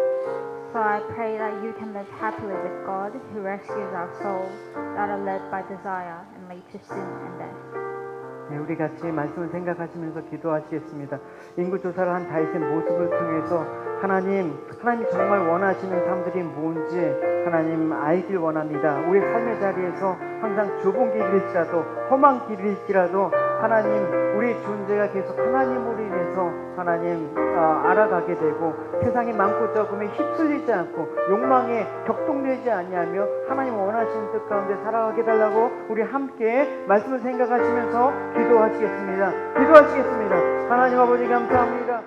So I pray that you can live happily with God, who rescues our souls that are led by desire and lead to sin and death. 네, 우리 같이 말씀을 생각하시면서 기도하시겠습니다. 인구조사를 한 다윗의 모습을 통해서 하나님이 정말 원하시는 삶들이 뭔지 하나님 알길 원합니다. 우리 삶의 자리에서 항상 좁은 길일지라도 험한 길일지라도 하나님, 우리 존재가 계속 하나님으로 인해서 하나님 알아가게 되고 세상의 많고 적음에 휩쓸리지 않고 욕망에 격동되지 아니하며 하나님 원하시는 뜻 가운데 살아가게 달라고 우리 함께 말씀을 생각하시면서 기도하시겠습니다. 하나님 아버지 감사합니다.